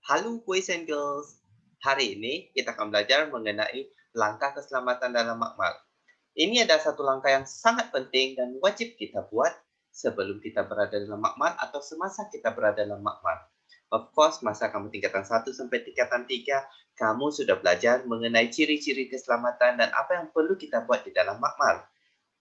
Halo boys and girls. Hari ini kita akan belajar mengenai langkah keselamatan dalam makmal. Ini adalah satu langkah yang sangat penting dan wajib kita buat sebelum kita berada dalam makmal atau semasa kita berada dalam makmal. Of course, masa kamu tingkatan 1 sampai tingkatan 3, kamu sudah belajar mengenai ciri-ciri keselamatan dan apa yang perlu kita buat di dalam makmal.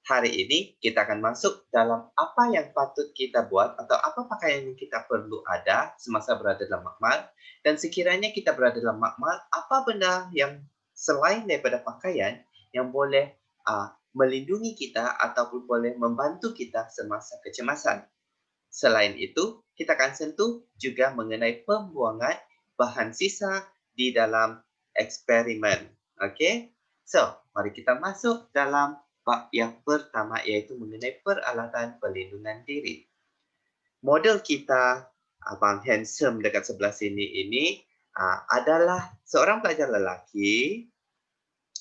Hari ini kita akan masuk dalam apa yang patut kita buat atau apa pakaian yang kita perlu ada semasa berada dalam makmal, dan sekiranya kita berada dalam makmal, apa benda yang selain daripada pakaian yang boleh melindungi kita ataupun boleh membantu kita semasa kecemasan. Selain itu, kita akan sentuh juga mengenai pembuangan bahan sisa di dalam eksperimen. Okey? So, mari kita masuk dalam bab yang pertama, iaitu mengenai peralatan pelindungan diri. Model kita, Abang Handsome dekat sebelah sini ini, adalah seorang pelajar lelaki.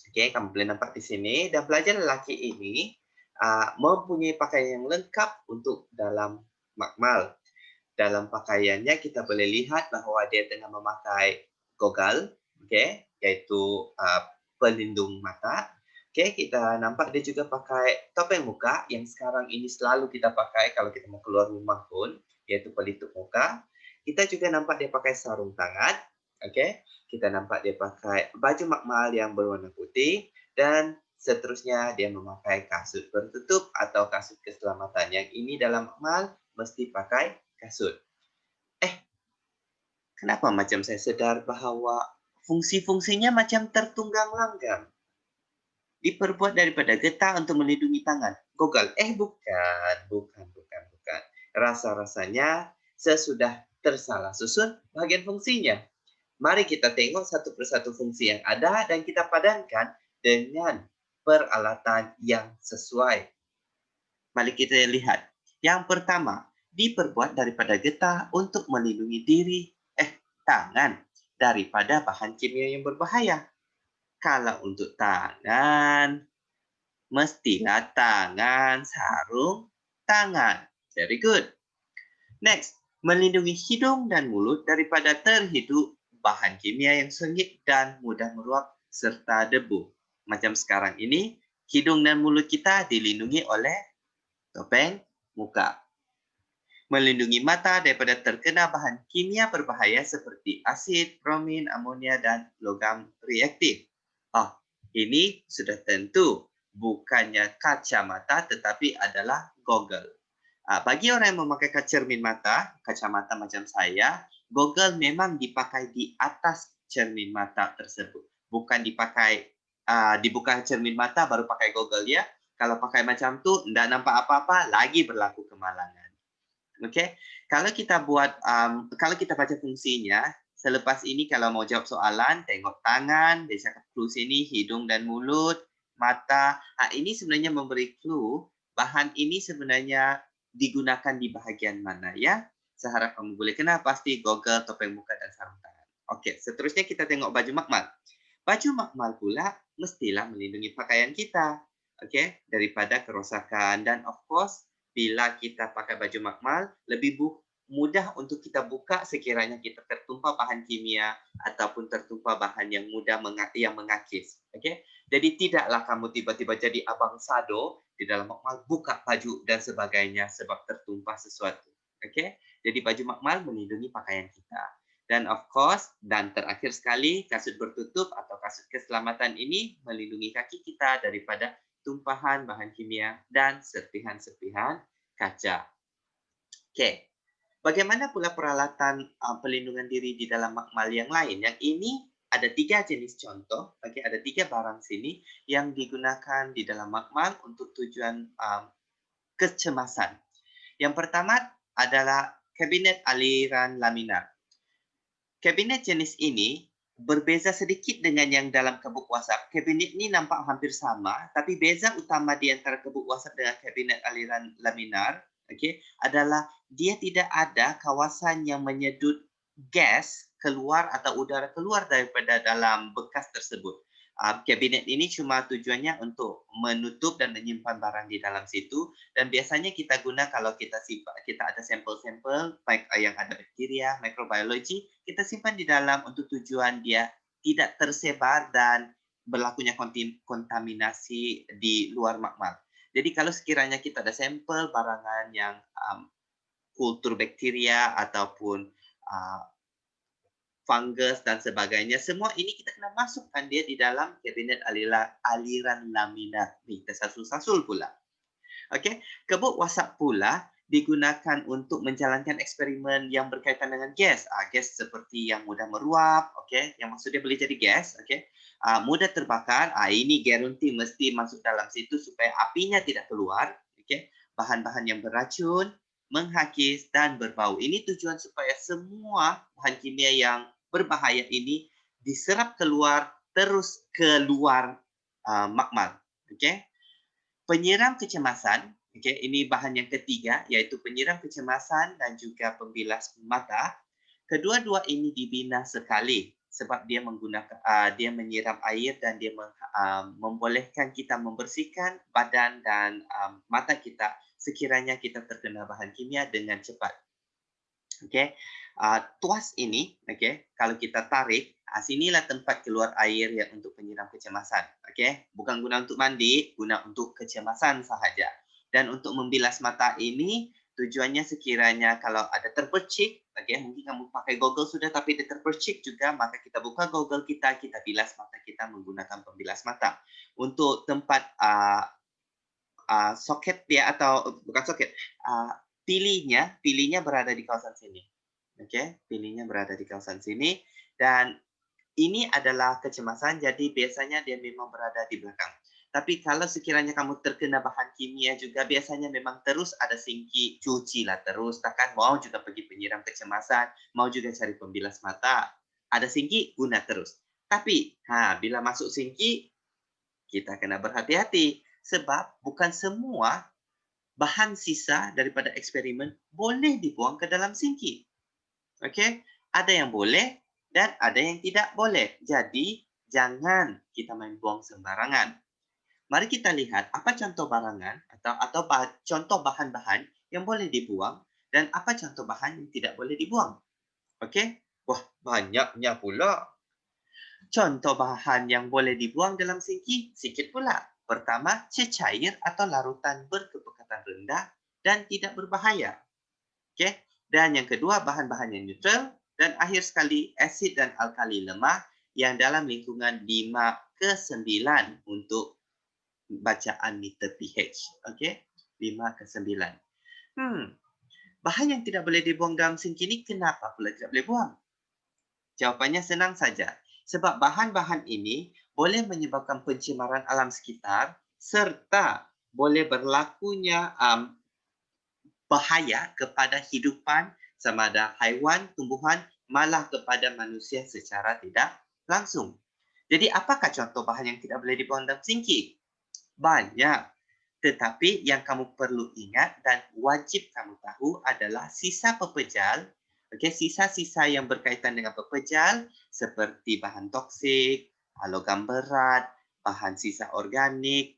Okey, kamu boleh nampak di sini. Dan pelajar lelaki ini mempunyai pakaian yang lengkap untuk dalam makmal. Dalam pakaiannya kita boleh lihat bahawa dia tengah memakai goggle, okey, iaitu pelindung mata. Okey, kita nampak dia juga pakai topeng muka yang sekarang ini selalu kita pakai kalau kita mau keluar rumah pun, iaitu pelitup muka. Kita juga nampak dia pakai sarung tangan, okey. Kita nampak dia pakai baju makmal yang berwarna putih dan seterusnya dia memakai kasut bertutup atau kasut keselamatan. Yang ini dalam makmal mesti pakai kasut. Kenapa macam saya sedar bahawa fungsi-fungsinya macam tertunggang langgang? Diperbuat daripada getah untuk melindungi tangan. Goggle? Bukan. Rasa-rasanya sesudah tersalah susun bahagian fungsinya. Mari kita tengok satu persatu fungsi yang ada dan kita padankan dengan peralatan yang sesuai. Mari kita lihat. Yang pertama, diperbuat daripada getah untuk melindungi tangan daripada bahan kimia yang berbahaya. Kalau untuk tangan, mestilah tangan, sarung, tangan. Very good. Next, melindungi hidung dan mulut daripada terhidup bahan kimia yang sengit dan mudah meluap serta debu. Macam sekarang ini, hidung dan mulut kita dilindungi oleh topeng muka. Melindungi mata daripada terkena bahan kimia berbahaya seperti asid, bromin, amonia dan logam reaktif. Ini sudah tentu bukannya kacamata tetapi adalah goggle. Bagi orang yang memakai cermin mata, kacamata macam saya, goggle memang dipakai di atas cermin mata tersebut. Bukan dibuka cermin mata baru pakai goggle ya. Kalau pakai macam tu, tidak nampak apa-apa, lagi berlaku kemalangan. Okey, kalau kita kalau kita baca fungsinya, selepas ini kalau mau jawab soalan, tengok tangan, dia cakap clue sini, hidung dan mulut, mata. Ini sebenarnya memberi clue, bahan ini sebenarnya digunakan di bahagian mana ya. Saya harap kamu boleh kenal, pasti goggle, topeng muka dan sarung tangan. Okey, seterusnya kita tengok baju makmal. Baju makmal pula mestilah melindungi pakaian kita, okey, daripada kerosakan dan of course bila kita pakai baju makmal, lebih mudah untuk kita buka sekiranya kita tertumpah bahan kimia ataupun tertumpah bahan yang yang mengakis. Okay? Jadi tidaklah kamu tiba-tiba jadi abang sado di dalam makmal, buka baju dan sebagainya sebab tertumpah sesuatu. Okay? Jadi baju makmal melindungi pakaian kita. Dan of course, dan terakhir sekali, kasut bertutup atau kasut keselamatan ini melindungi kaki kita daripada tumpahan bahan kimia dan serpihan-serpihan kaca. Okey. Bagaimana pula peralatan pelindungan diri di dalam makmal yang lain? Yang ini ada 3 jenis contoh. Okey, ada 3 barang sini yang digunakan di dalam makmal untuk tujuan kecemasan. Yang pertama adalah kabinet aliran laminar. Kabinet jenis ini berbeza sedikit dengan yang dalam kebuk WhatsApp. Kabinet ini nampak hampir sama, tapi beza utama di antara kebuk WhatsApp dengan kabinet aliran laminar, adalah dia tidak ada kawasan yang menyedut gas keluar atau udara keluar daripada dalam bekas tersebut. Kabinet ini cuma tujuannya untuk menutup dan menyimpan barang di dalam situ, dan biasanya kita guna kalau kita ada sampel-sampel baik yang ada bakteria, mikrobiologi, kita simpan di dalam untuk tujuan dia tidak tersebar dan berlakunya kontaminasi di luar makmal. Jadi kalau sekiranya kita ada sampel barangan yang kultur bakteria ataupun uh, fungus dan sebagainya, semua ini kita kena masukkan dia di dalam kabinet aliran laminar. Ni tersasul-sasul pula. Okey, kebut wasap pula digunakan untuk menjalankan eksperimen yang berkaitan dengan gas. Gas seperti yang mudah meruap, okey, yang maksudnya boleh jadi gas, okey. Mudah terbakar, ini garanti mesti masuk dalam situ supaya apinya tidak keluar, okey. Bahan-bahan yang beracun, menghakis dan berbau. Ini tujuan supaya semua bahan kimia yang berbahaya ini diserap keluar terus keluar makmal, okey. Penyiram kecemasan, okay, ini bahan yang ketiga, iaitu penyiram kecemasan dan juga pembilas mata. Kedua-dua ini dibina sekali sebab dia dia menyiram air dan dia membolehkan kita membersihkan badan dan mata kita sekiranya kita terkena bahan kimia dengan cepat. Okey. Tuas ini, okey, kalau kita tarik, sinilah tempat keluar air yang untuk penyiram kecemasan. Okey. Bukan guna untuk mandi, guna untuk kecemasan sahaja. Dan untuk membilas mata ini, tujuannya sekiranya kalau ada terpercik, okey, mungkin kamu pakai goggle sudah tapi dia terpercik juga, maka kita buka goggle kita, kita bilas mata kita menggunakan pembilas mata. Untuk tempat soket dia atau bukan soket, pilihnya berada di kawasan sini. Okey, pilihnya berada di kawasan sini dan ini adalah kecemasan jadi biasanya dia memang berada di belakang. Tapi kalau sekiranya kamu terkena bahan kimia juga biasanya memang terus ada sinki, cucilah terus. Takkan mau juga pergi penyiram kecemasan, mau juga cari pembilas mata. Ada sinki, guna terus. Tapi bila masuk sinki, kita kena berhati-hati sebab bukan semua bahan sisa daripada eksperimen boleh dibuang ke dalam sinki. Okey, ada yang boleh dan ada yang tidak boleh. Jadi, jangan kita main buang sembarangan. Mari kita lihat apa contoh barangan atau contoh bahan-bahan yang boleh dibuang dan apa contoh bahan yang tidak boleh dibuang. Okey? Wah, banyaknya pula. Contoh bahan yang boleh dibuang dalam sinki, sikit pula. Pertama, cecair atau larutan berkepekatan rendah dan tidak berbahaya. Okey? Dan yang kedua, bahan-bahan yang neutral. Dan akhir sekali, asid dan alkali lemah yang dalam lingkungan 5 ke 9 untuk bacaan meter pH. Okey? 5 ke 9. Bahan yang tidak boleh dibuang dalam sinki ini, kenapa pula tidak boleh buang? Jawapannya senang saja. Sebab bahan-bahan ini boleh menyebabkan pencemaran alam sekitar serta boleh berlakunya bahaya kepada hidupan sama ada haiwan, tumbuhan, malah kepada manusia secara tidak langsung. Jadi apakah contoh bahan yang tidak boleh dibuang dalam sinki? Banyak. Tetapi yang kamu perlu ingat dan wajib kamu tahu adalah sisa pepejal. Okey, sisa-sisa yang berkaitan dengan pepejal seperti bahan toksik, logam berat, bahan sisa organik,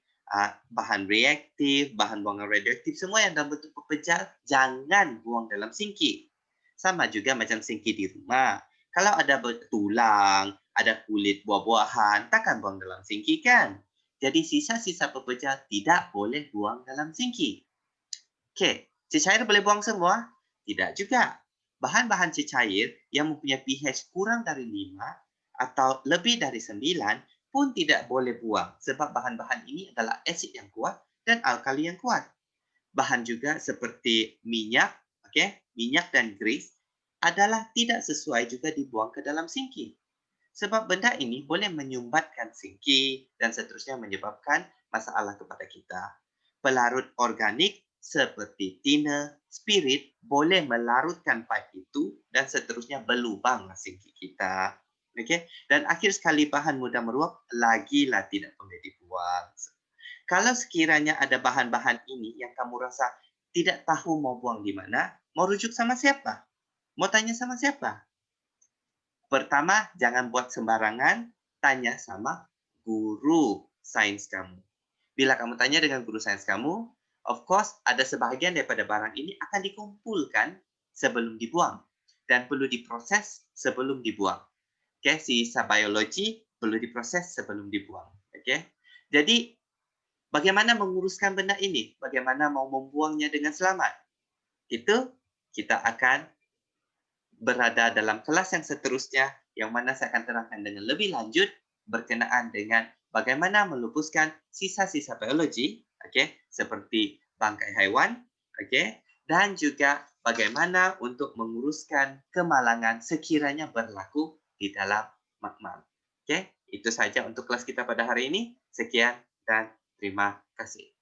bahan reaktif, bahan buangan radioaktif, semua yang dalam bentuk pepejal jangan buang dalam sinki. Sama juga macam sinki di rumah. Kalau ada tulang, ada kulit buah-buahan, takkan buang dalam sinki kan? Jadi sisa-sisa pepejal tidak boleh buang dalam sinki. Okey, cecair boleh buang semua? Tidak juga. Bahan-bahan cecair yang mempunyai pH kurang dari 5 atau lebih dari 9 pun tidak boleh buang sebab bahan-bahan ini adalah asid yang kuat dan alkali yang kuat. Bahan juga seperti minyak, minyak dan grease adalah tidak sesuai juga dibuang ke dalam sinki. Sebab benda ini boleh menyumbatkan sinki dan seterusnya menyebabkan masalah kepada kita. Pelarut organik seperti thinner, spirit boleh melarutkan pipe itu dan seterusnya berlubang sinki kita. Okey? Dan akhir sekali bahan mudah meruap lagilah tidak boleh dibuang. Kalau sekiranya ada bahan-bahan ini yang kamu rasa tidak tahu mau buang di mana, mau rujuk sama siapa? Mau tanya sama siapa? Pertama, jangan buat sembarangan, tanya sama guru sains kamu. Bila kamu tanya dengan guru sains kamu, of course, ada sebahagian daripada barang ini akan dikumpulkan sebelum dibuang dan perlu diproses sebelum dibuang. Okay, sisa biologi perlu diproses sebelum dibuang. Okay, jadi bagaimana menguruskan benda ini? Bagaimana mau membuangnya dengan selamat? Itu kita akan berada dalam kelas yang seterusnya, yang mana saya akan terangkan dengan lebih lanjut berkenaan dengan bagaimana melupuskan sisa-sisa biologi, okay, seperti bangkai haiwan, okay, dan juga bagaimana untuk menguruskan kemalangan sekiranya berlaku di dalam makmal. Okay, itu saja untuk kelas kita pada hari ini. Sekian dan terima kasih.